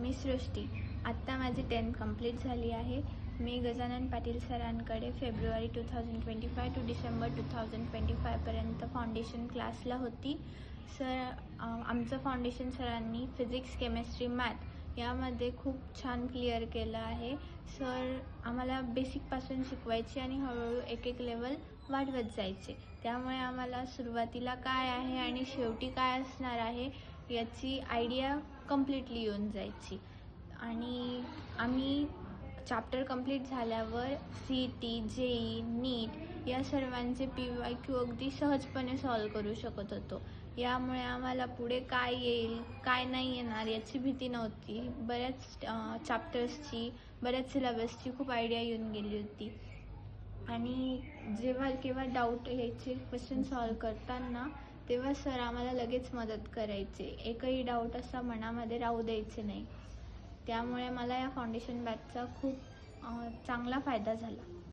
मी सृष्टी. आत्ता माझी 10th complete झाली आहे. मी गजानन पाटील सरांकडे फेब्रुवारी 2025 टू डिसेंबर 2025 पर्यंत फाउंडेशन क्लासला होती. आमचं फाउंडेशन सरांनी फिजिक्स, केमिस्ट्री, मॅथ यामध्ये खूप छान क्लिअर केलं आहे. सर आम्हाला बेसिकपासून शिकवायचे आणि हळूहळू एक एक लेवल वाढवत जायचे. त्यामुळे आम्हाला सुरुवातीला काय आहे आणि शेवटी काय असणार आहे याची आयडिया कम्प्लिटली येऊन जायची. आणि आम्ही चॅप्टर कंप्लीट झाल्यावर CET, JEE, नीट या सर्वांचे PYQ अगदी सहजपणे सॉल्व करू शकत होतो. यामुळे आम्हाला पुढे काय येईल काय नाही येणार याची भीती नव्हती. बऱ्याच चॅप्टर्सची, बऱ्याच सिलेबसची खूप आयडिया येऊन गेली होती. आणि जेव्हा केव्हा डाऊट यायचे क्वेश्चन सॉल्व करताना तेव्हा सर आम्हाला लगेच मदत करायचे. एकही डाऊट असा मनामध्ये राहू द्यायचे नाही. त्यामुळे मला या फाउंडेशन बॅचचा खूप चांगला फायदा झाला.